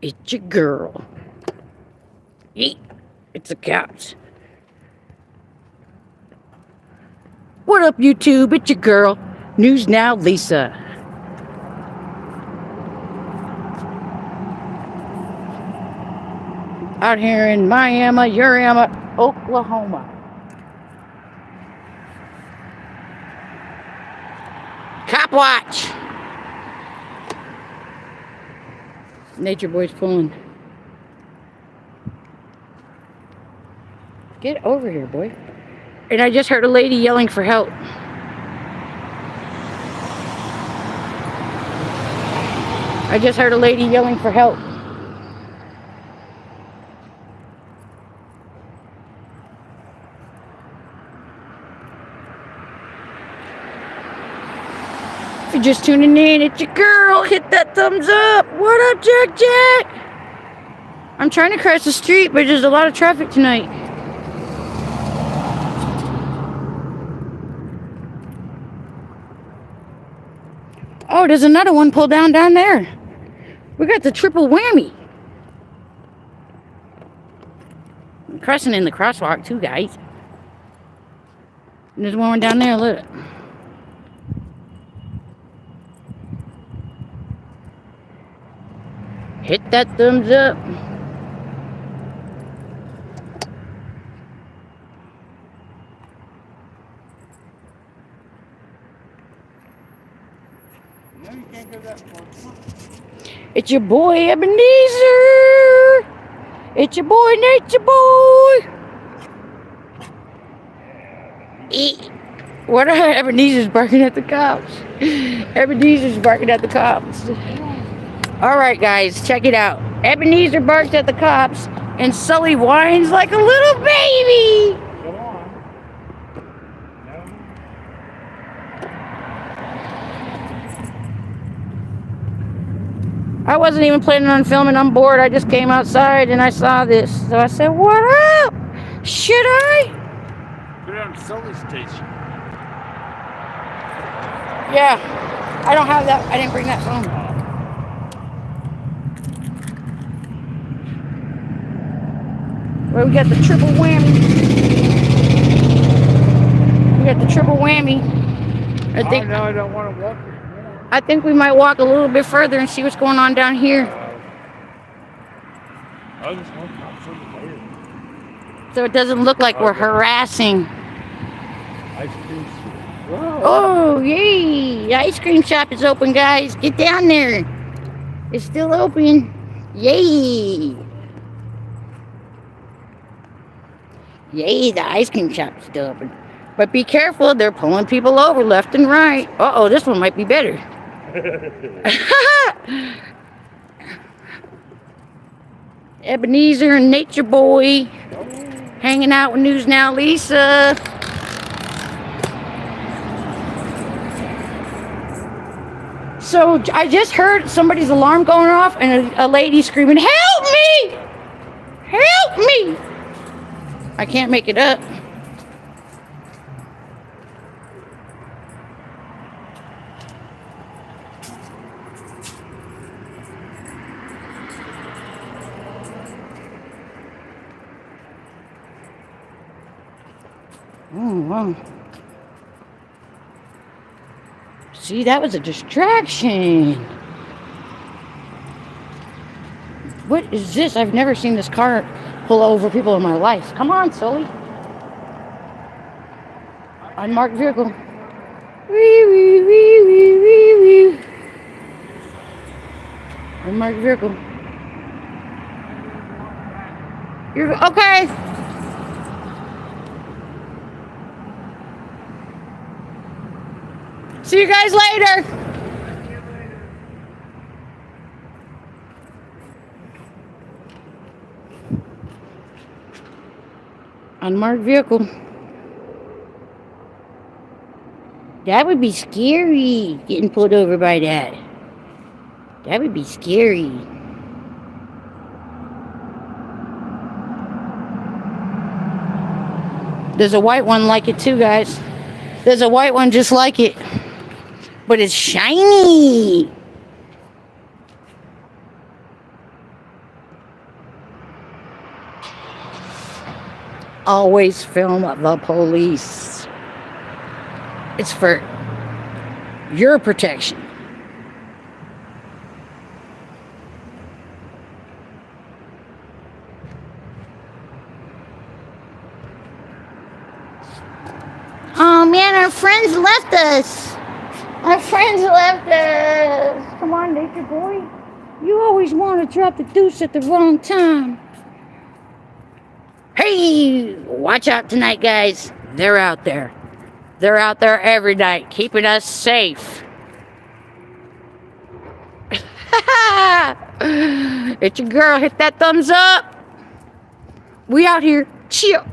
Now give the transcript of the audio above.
It's your girl. Eat. It's a couch. What up, YouTube? It's your girl. News Now, Lisa. Out here in Miami, Oklahoma. Cop watch. Nature Boy's pulling. Get over here, boy. And I just heard a lady yelling for help. I just heard a lady yelling for help. If you're just tuning in, it's your girl. Hit that thumbs up. What up, Jack? I'm trying to cross the street, but there's a lot of traffic tonight. Oh, there's another one pulled down there. We got the triple whammy. I'm crossing in the crosswalk too, guys. And there's one down there, look. Hit that thumbs up. It's your boy Ebenezer. It's your boy Nature Boy. What are Ebenezer's barking at the cops? Ebenezer's barking at the cops. Alright guys, check it out. Ebenezer barks at the cops and Sully whines like a little baby. Come on. I wasn't even planning on filming. I'm bored. I just came outside and I saw this. So I said, what up? Should I? Put it on Sully Station. Yeah. I don't have that. I didn't bring that phone. Well, we got the triple whammy. We got the triple whammy. I don't want to walk anymore. I think we might walk a little bit further and see what's going on down here. I just want to see later. So it doesn't look like we're harassing. Ice cream shop. Whoa. Oh, yay! The ice cream shop is open, guys. Get down there. It's still open. Yay! Yay, the ice cream shop is still open. But be careful, they're pulling people over left and right. Uh-oh, this one might be better. Ebenezer and Nature Boy hanging out with News Now Lisa. So I just heard somebody's alarm going off and a lady screaming, "Help me! Help me!" I can't make it up. Oh, wow. See, that was a distraction. What is this? I've never seen this car pull over people in my life. Come on, Sully. Unmarked vehicle. Wee, wee, wee, wee, wee, wee. Unmarked vehicle. You're okay. See you guys later. Unmarked vehicle. That would be scary, getting pulled over by that. That would be scary. There's a white one like it too, guys. There's a white one just like it. But it's shiny. always film the police. It's for your protection. Oh man, our friends left us. Our friends left us. Come on, nature boy. You always want to drop the deuce at the wrong time. Hey, watch out tonight, guys. They're out there. They're out there every night, keeping us safe. It's your girl. Hit that thumbs up. We out here. Chill.